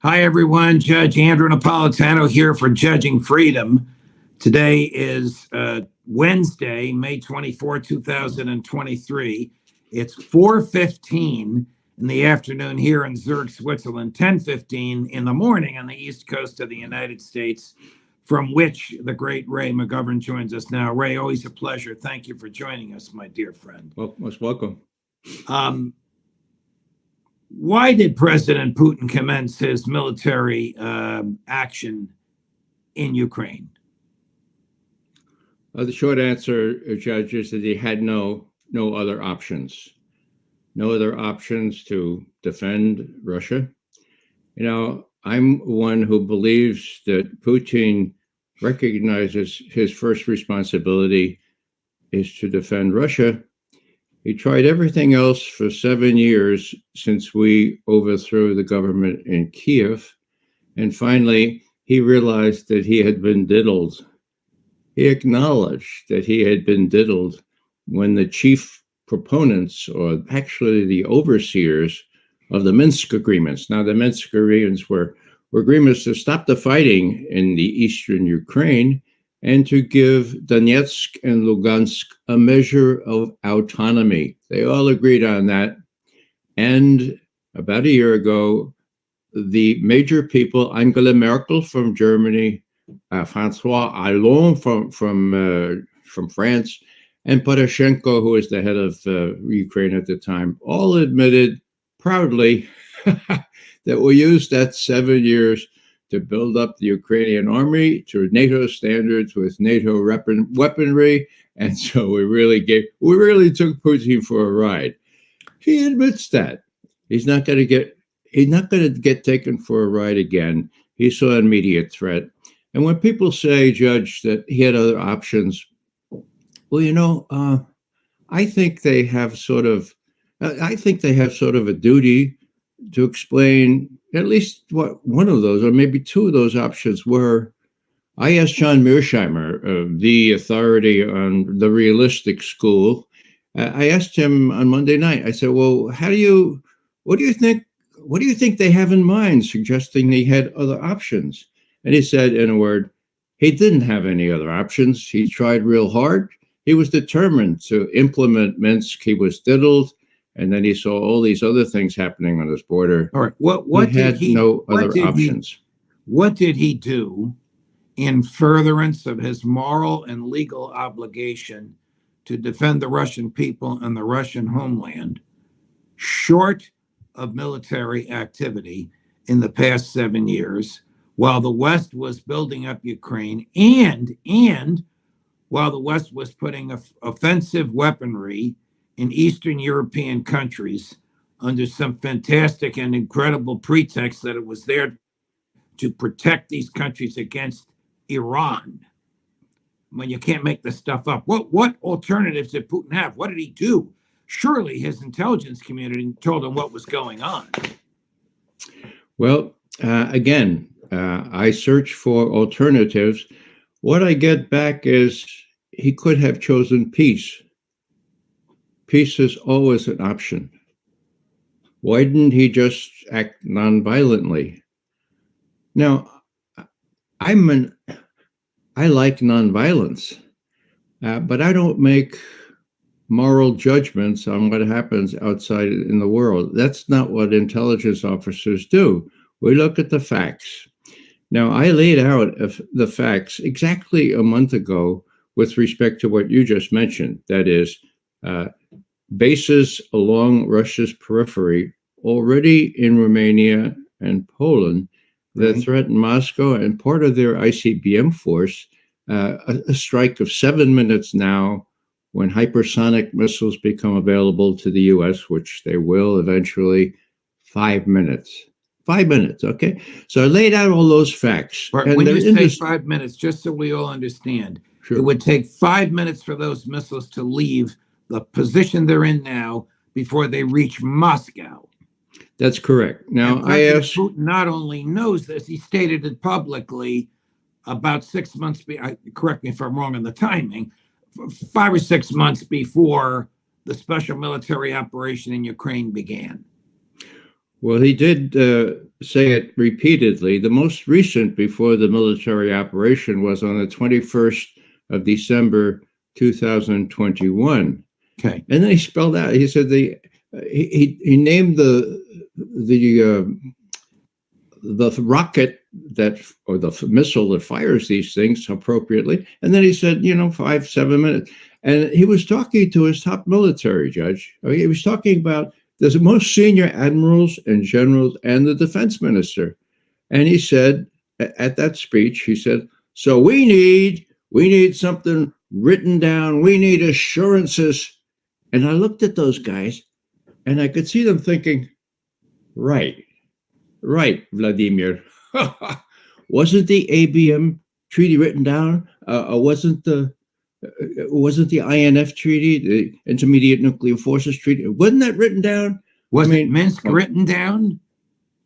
Hi, everyone. Judge Andrew Napolitano here for Judging Freedom. Today is Wednesday, May 24, 2023. It's 4:15 in the afternoon here in Zurich, Switzerland, 10:15 in the morning on the East Coast of the United States, from which the great Ray McGovern joins us now. Ray, always a pleasure. Thank you for joining us, my dear friend. Well, most welcome. Why did President Putin commence his military action in Ukraine? The short answer, Judge, is that he had no other options. No other options to defend Russia. You know, I'm one who believes that Putin recognizes his first responsibility is to defend Russia. He tried everything else for 7 years since we overthrew the government in Kiev. And finally, he realized that he had been diddled. He acknowledged that he had been diddled when the chief proponents, or actually the overseers of the Minsk agreements. Now, the Minsk agreements were agreements to stop the fighting in the eastern Ukraine and to give Donetsk and Lugansk a measure of autonomy. They all agreed on that. And about a year ago, the major people, Angela Merkel from Germany, François Hollande from France, and Poroshenko, who was the head of Ukraine at the time, all admitted proudly that we used that 7 years to build up the Ukrainian army to NATO standards with NATO weaponry. And so we really took Putin for a ride. He admits that. He's not going to get taken for a ride again. He saw an immediate threat. And when people say, Judge, that he had other options, well, you know, I think they have sort of a duty to explain at least what one of those, or maybe two of those options were. I asked John Mearsheimer, the authority on the realistic school. I asked him on Monday night. I said, "Well, what do you think they have in mind, suggesting they had other options?" And he said, in a word, he didn't have any other options. He tried real hard. He was determined to implement Minsk. He was diddled. And then he saw all these other things happening on his border. All right. What he had no other options. What did he do in furtherance of his moral and legal obligation to defend the Russian people and the Russian homeland, short of military activity in the past 7 years, while the West was building up Ukraine and while the West was putting offensive weaponry in Eastern European countries under some fantastic and incredible pretext that it was there to protect these countries against Iran? When you can't make this stuff up, what alternatives did Putin have? What did he do? Surely his intelligence community told him what was going on. Well, again, I search for alternatives. What I get back is he could have chosen peace. Peace is always an option. Why didn't he just act nonviolently? Now, I like nonviolence, but I don't make moral judgments on what happens outside in the world. That's not what intelligence officers do. We look at the facts. Now, I laid out the facts exactly a month ago with respect to what you just mentioned. That is, bases along Russia's periphery already in Romania and Poland that threaten Moscow and part of their ICBM force, a strike of 7 minutes now when hypersonic missiles become available to the U.S., which they will eventually. 5 minutes. 5 minutes, okay? So I laid out all those facts. Right. When you say 5 minutes, just so we all understand, sure. It would take 5 minutes for those missiles to leave the position they're in now before they reach Moscow. That's correct. Now, I asked... Putin not only knows this, he stated it publicly about 6 months, correct me if I'm wrong on the timing, 5 or 6 months before the special military operation in Ukraine began. Well, he did say it repeatedly. The most recent before the military operation was on the 21st of December, 2021. Okay. And then he spelled out, he said he named the rocket that, or the missile that fires these things appropriately. And then he said, 5-7 minutes. And he was talking to his top military judge. I mean, he was talking about the most senior admirals and generals and the defense minister. And he said, at that speech, he said, so we need something written down. We need assurances. And I looked at those guys and I could see them thinking, right, Vladimir. Wasn't the ABM treaty written down? Wasn't the INF treaty, the Intermediate Nuclear Forces Treaty, wasn't that written down? Wasn't Minsk written down?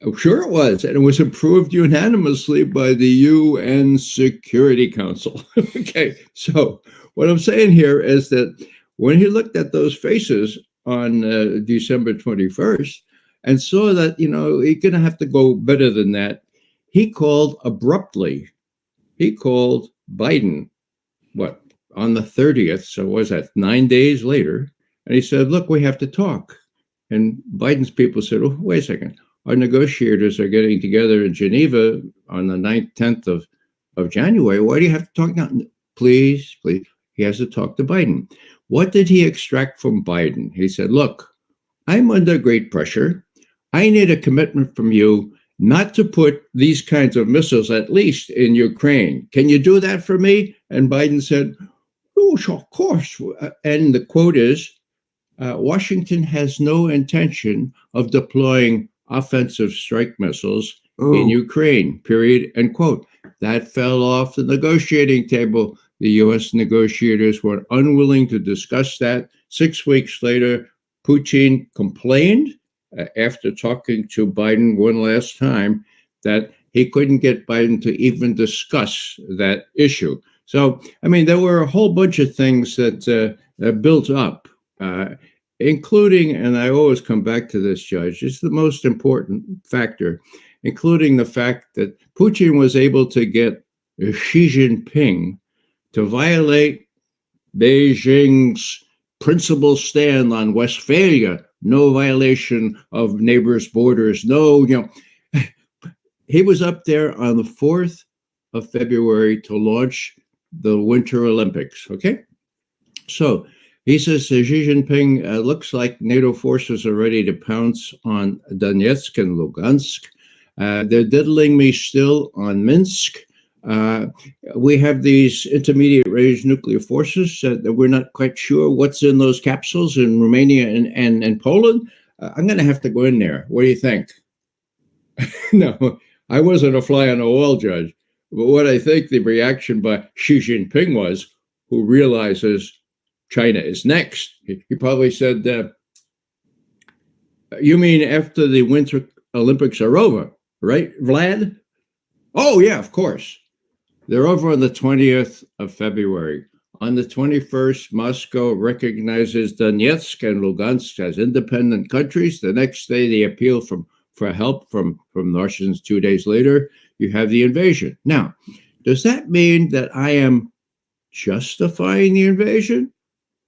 Oh, sure it was, and it was approved unanimously by the UN Security Council. Okay, so what I'm saying here is that when he looked at those faces on December 21st and saw that, he's going to have to go better than that, he called abruptly. He called Biden, on the 30th, so what was that, 9 days later, and he said, look, we have to talk. And Biden's people said, oh, wait a second. Our negotiators are getting together in Geneva on the 9th, 10th of January. Why do you have to talk now? Please. He has to talk to Biden. What did he extract from Biden? He said, look, I'm under great pressure. I need a commitment from you not to put these kinds of missiles, at least in Ukraine. Can you do that for me? And Biden said, oh, of course. And the quote is, Washington has no intention of deploying offensive strike missiles in Ukraine, period, end quote. That fell off the negotiating table. The U.S. negotiators were unwilling to discuss that. 6 weeks later, Putin complained after talking to Biden one last time that he couldn't get Biden to even discuss that issue. So, I mean, there were a whole bunch of things that built up, including, and I always come back to this, Judge, it's the most important factor, including the fact that Putin was able to get Xi Jinping to violate Beijing's principal stand on Westphalia, no violation of neighbors' borders, he was up there on the 4th of February to launch the Winter Olympics, okay? So he says to Xi Jinping, looks like NATO forces are ready to pounce on Donetsk and Lugansk. They're diddling me still on Minsk. We have these intermediate range nuclear forces that we're not quite sure what's in those capsules in Romania and Poland. I'm going to have to go in there. What do you think? No, I wasn't a fly on the wall, Judge. But what I think the reaction by Xi Jinping was, who realizes China is next. He probably said, you mean after the Winter Olympics are over, right, Vlad? Oh, yeah, of course. They're over on the 20th of February. On the 21st, Moscow recognizes Donetsk and Lugansk as independent countries. The next day, they appeal for help from the Russians. 2 days later, you have the invasion. Now, does that mean that I am justifying the invasion?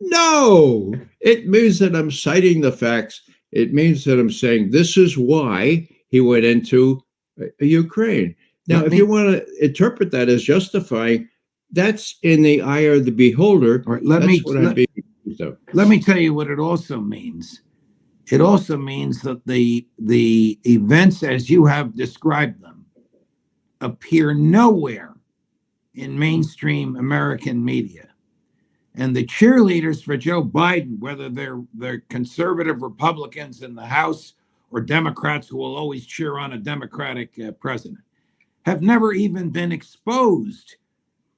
No, it means that I'm citing the facts. It means that I'm saying this is why he went into Ukraine. Now, if you want to interpret that as justifying, that's in the eye of the beholder. Right, let me tell you what it also means. It also means that the events as you have described them appear nowhere in mainstream American media. And the cheerleaders for Joe Biden, whether they're conservative Republicans in the House or Democrats who will always cheer on a Democratic president, have never even been exposed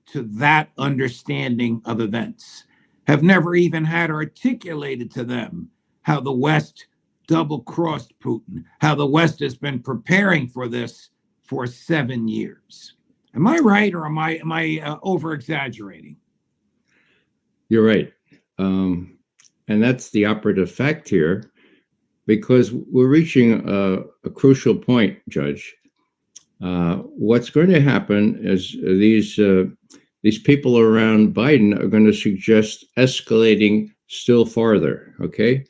to that understanding of events, have never even had articulated to them how the West double-crossed Putin, how the West has been preparing for this for 7 years. Am I right, or am I over-exaggerating? You're right. And that's the operative fact here, because we're reaching a crucial point, Judge. What's going to happen is these people around Biden are going to suggest escalating still farther, okay?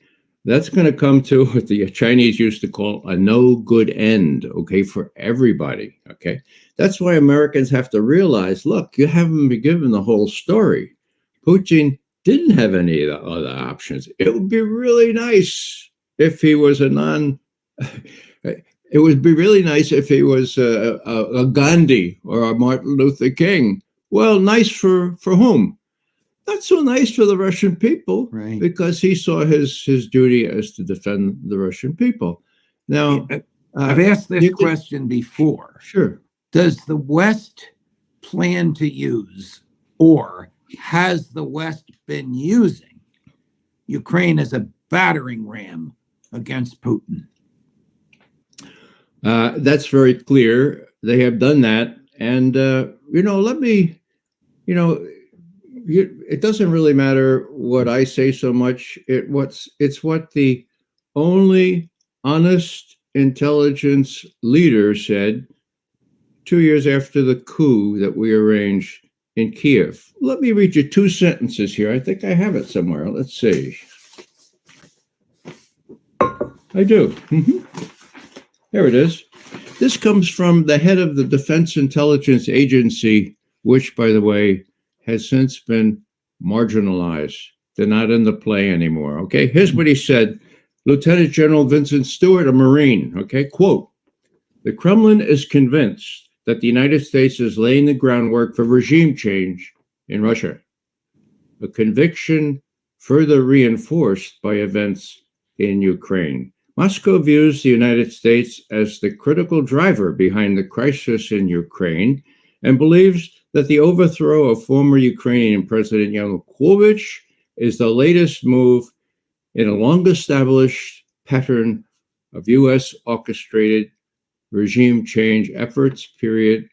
That's going to come to what the Chinese used to call a no good end, okay, for everybody, okay? That's why Americans have to realize, look, you haven't been given the whole story. Putin didn't have any of the other options. It would be really nice if he was it would be really nice if he was a Gandhi or a Martin Luther King. Well, nice for whom? Not so nice for the Russian people, Right. because he saw his duty as to defend the Russian people. Now, I've asked this question before. Sure. Does the West plan to use, or has the West been using Ukraine as a battering ram against Putin? That's very clear. They have done that. And, let me, it doesn't really matter what I say so much. It's what the only honest intelligence leader said 2 years after the coup that we arranged in Kiev. Let me read you 2 sentences here. I think I have it somewhere. Let's see. I do. There it is. This comes from the head of the Defense Intelligence Agency, which, by the way, has since been marginalized. They're not in the play anymore. Okay, here's what he said. Lieutenant General Vincent Stewart, a Marine, okay, quote, "The Kremlin is convinced that the United States is laying the groundwork for regime change in Russia. A conviction further reinforced by events in Ukraine. Moscow views the United States as the critical driver behind the crisis in Ukraine and believes that the overthrow of former Ukrainian President Yanukovych is the latest move in a long-established pattern of U.S. orchestrated regime change efforts, period,"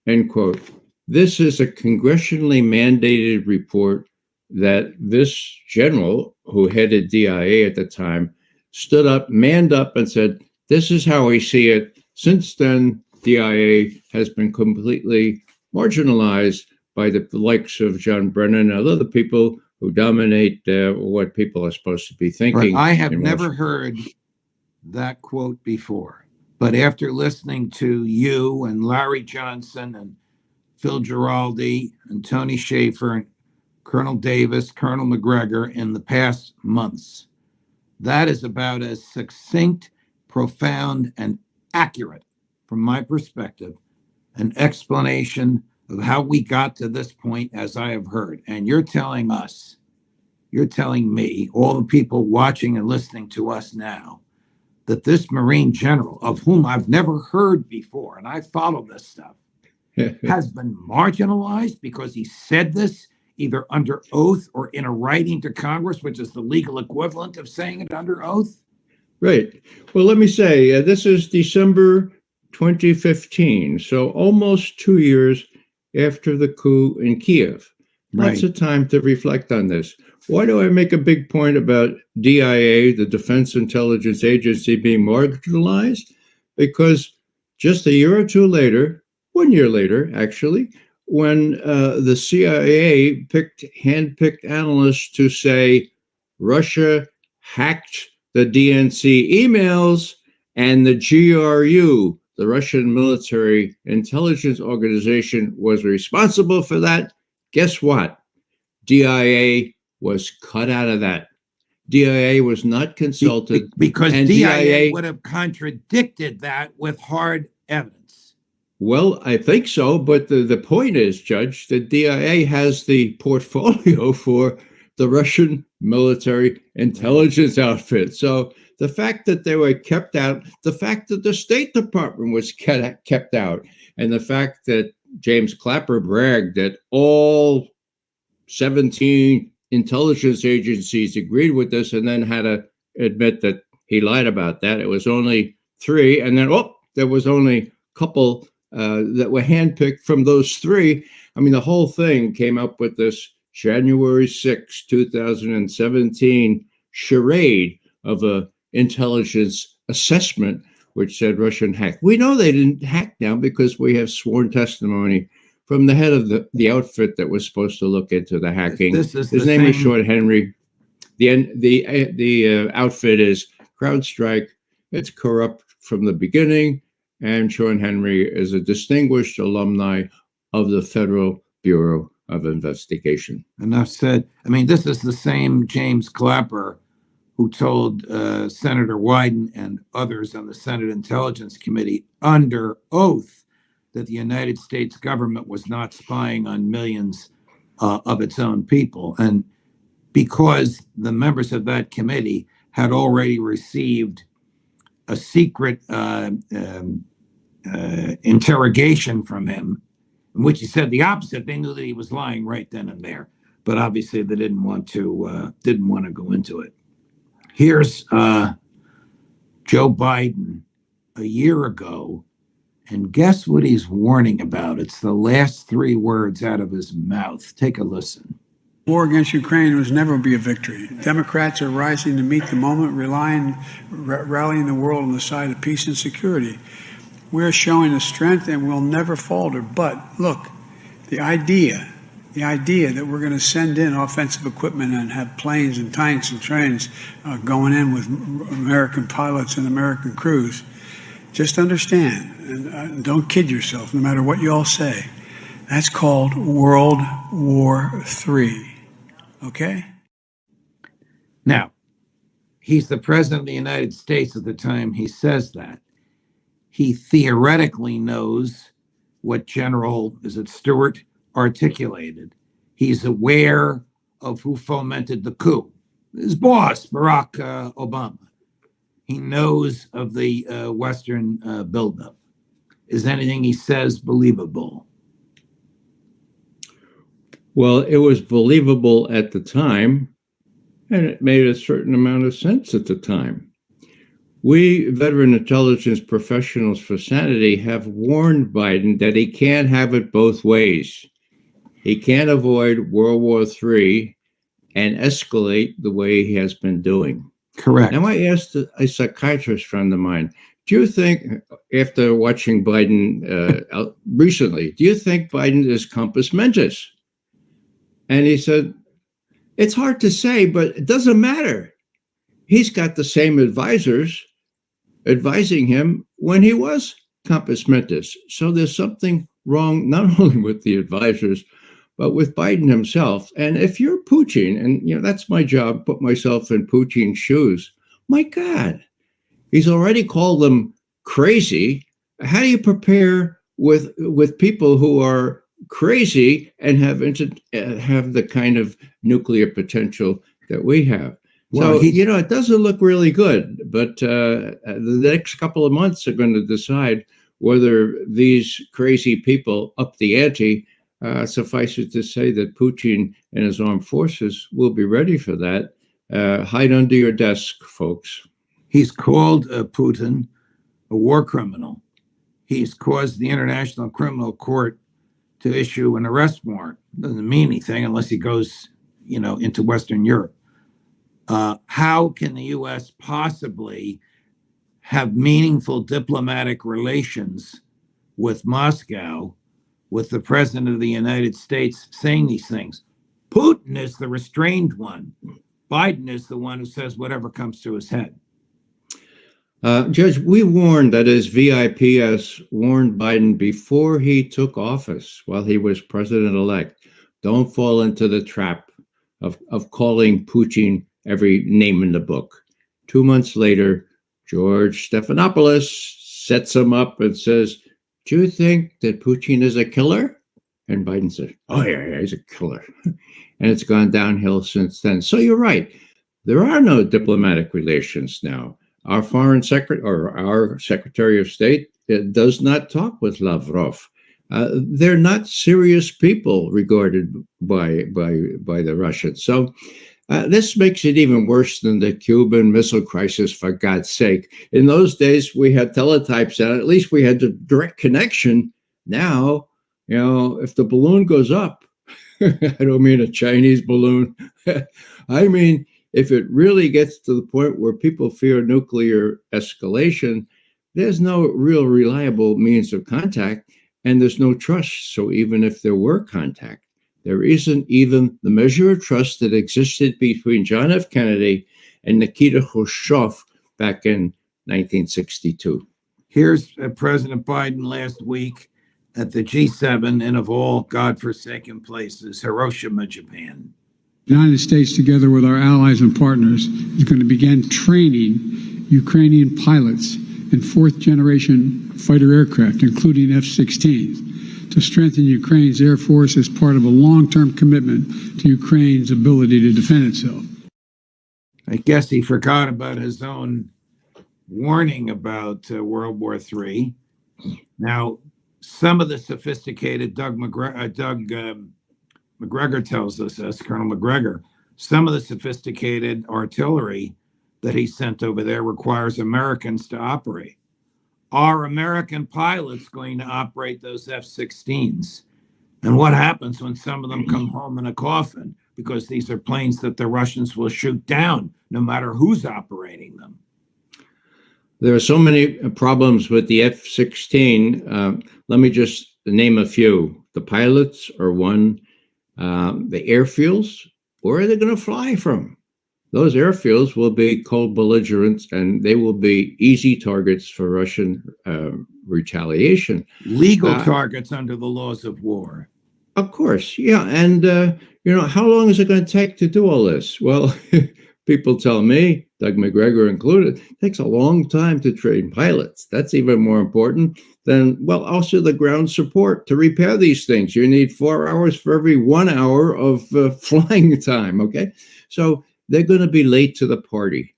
end quote. This is a congressionally mandated report that this general, who headed DIA at the time, stood up, manned up, and said, this is how we see it. Since then, DIA has been completely marginalized by the likes of John Brennan and other people who dominate what people are supposed to be thinking. But I have never heard that quote before. But after listening to you and Larry Johnson and Phil Giraldi and Tony Schaefer and Colonel Davis, Colonel McGregor in the past months, that is about as succinct, profound, and accurate, from my perspective, an explanation of how we got to this point as I have heard. And you're telling us, you're telling me, all the people watching and listening to us now, that this Marine general, of whom I've never heard before, and I follow this stuff, has been marginalized because he said this either under oath or in a writing to Congress, which is the legal equivalent of saying it under oath? Right. Well, let me say, this is December 2015, so almost 2 years after the coup in Kiev. Lots of time to reflect on this. Why do I make a big point about DIA, the Defense Intelligence Agency, being marginalized? Because just a year or two later, 1 year later, actually, when the CIA handpicked analysts to say Russia hacked the DNC emails and the GRU, the Russian military intelligence organization, was responsible for that, guess what? DIA was cut out of that. DIA was not consulted. Because DIA would have contradicted that with hard evidence. Well, I think so, but the point is, Judge, that DIA has the portfolio for the Russian military intelligence outfit. So the fact that they were kept out, the fact that the State Department was kept out, and the fact that James Clapper bragged that all 17 intelligence agencies agreed with this and then had to admit that he lied about that. It was only 3, and then, there was only a couple that were handpicked from those 3. I mean, the whole thing came up with this January 6, 2017 charade of a intelligence assessment, which said Russian hack. We know they didn't hack now because we have sworn testimony from the head of the outfit that was supposed to look into the hacking. His name is Sean Henry. The outfit is CrowdStrike. It's corrupt from the beginning, and Sean Henry is a distinguished alumni of the Federal Bureau of Investigation. Enough said. I mean, this is the same James Clapper who told Senator Wyden and others on the Senate Intelligence Committee under oath that the United States government was not spying on millions of its own people. And because the members of that committee had already received a secret interrogation from him, in which he said the opposite. They knew that he was lying right then and there, but obviously they didn't want to go into it. Here's Joe Biden a year ago, and guess what he's warning about? It's the last three words out of his mouth. Take a listen. War against Ukraine will never be a victory. Democrats are rising to meet the moment, rallying the world on the side of peace and security. We're showing the strength and we'll never falter. But look, the idea that we're going to send in offensive equipment and have planes and tanks and trains going in with American pilots and American crews, just understand, and don't kid yourself, no matter what you all say, that's called World War III. Okay? Now, he's the president of the United States at the time he says that. He theoretically knows what General, is it Stewart, articulated. He's aware of who fomented the coup. His boss, Barack Obama. He knows of the Western buildup. Is anything he says believable? Well, it was believable at the time, and it made a certain amount of sense at the time. We veteran intelligence professionals for sanity have warned Biden that he can't have it both ways. He can't avoid World War III and escalate the way he has been doing. Correct. Now, I asked a psychiatrist friend of mine, do you think, after watching Biden recently, do you think Biden is compos mentis? And he said, it's hard to say, but it doesn't matter. He's got the same advisors advising him when he was compos mentis. So there's something wrong, not only with the advisors, but with Biden himself. And if you're Putin, and that's my job, put myself in Putin's shoes. My God, he's already called them crazy. How do you prepare with people who are crazy and have the kind of nuclear potential that we have? Well, so, it doesn't look really good, but the next couple of months are going to decide whether these crazy people up the ante. Suffice it to say that Putin and his armed forces will be ready for that. Hide under your desk, folks. He's called Putin a war criminal. He's caused the International Criminal Court to issue an arrest warrant. Doesn't mean anything unless he goes, into Western Europe. How can the U.S. possibly have meaningful diplomatic relations with Moscow with the president of the United States saying these things? Putin is the restrained one. Biden is the one who says whatever comes to his head. Judge, we warned, that is, VIPS warned Biden before he took office while he was president-elect. Don't fall into the trap of calling Putin every name in the book. 2 months later, George Stephanopoulos sets him up and says, do you think that Putin is a killer? And Biden said, oh, yeah, he's a killer. And it's gone downhill since then. So you're right. There are no diplomatic relations now. Our foreign secretary, or our Secretary of State, does not talk with Lavrov. They're not serious people regarded by the Russians. So this makes it even worse than the Cuban Missile Crisis, for God's sake. In those days, we had teletypes, and at least we had the direct connection. Now, if the balloon goes up, I don't mean a Chinese balloon. I mean, if it really gets to the point where people fear nuclear escalation, there's no real reliable means of contact, and there's no trust. So even if there were contact, there isn't even the measure of trust that existed between John F. Kennedy and Nikita Khrushchev back in 1962. Here's President Biden last week at the G7 in, of all godforsaken places, Hiroshima, Japan. The United States, together with our allies and partners, is going to begin training Ukrainian pilots in fourth-generation fighter aircraft, including F-16s, to strengthen Ukraine's Air Force as part of a long-term commitment to Ukraine's ability to defend itself. I guess he forgot about his own warning about World War III. Now, some of the sophisticated, Doug McGregor tells us this, Colonel McGregor, some of the sophisticated artillery that he sent over there requires Americans to operate. Are American pilots going to operate those F-16s? And what happens when some of them come home in a coffin? Because these are planes that the Russians will shoot down, no matter who's operating them. There are so many problems with the F-16. Let me just name a few. The pilots are one. The airfields, where are they going to fly from? Those airfields will be cold belligerents, and they will be easy targets for Russian retaliation. Legal targets under the laws of war. Of course, yeah. And, how long is it going to take to do all this? Well, people tell me, Doug McGregor included, it takes a long time to train pilots. That's even more important than, well, also the ground support to repair these things. You need 4 hours for every 1 hour of flying time, okay? So they're going to be late to the party.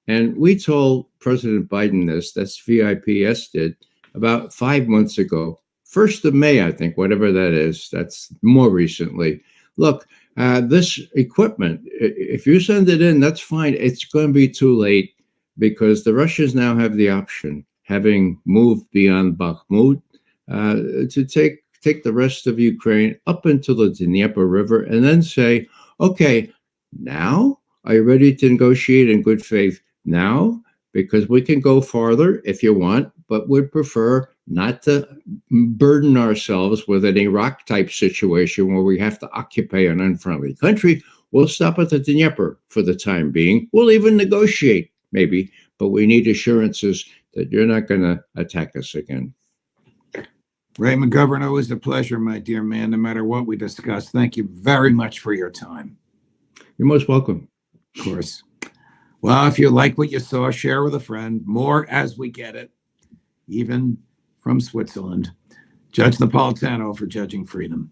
And we told President Biden this, that's VIPS did, about 5 months ago. 1st of May, I think, whatever that is, that's more recently. Look, this equipment, if you send it in, that's fine. It's going to be too late because the Russians now have the option, having moved beyond Bakhmut, to take the rest of Ukraine up into the Dnieper River and then say, okay, now are you ready to negotiate in good faith now? Because we can go farther if you want, but we'd prefer not to burden ourselves with an Iraq-type situation where we have to occupy an unfriendly country. We'll stop at the Dnieper for the time being. We'll even negotiate, maybe, but we need assurances that you're not going to attack us again. Ray McGovern, always a pleasure, my dear man, no matter what we discuss. Thank you very much for your time. You're most welcome. Of course. Well, if you like what you saw, share with a friend. More as we get it, even from Switzerland. Judge Napolitano for Judging Freedom.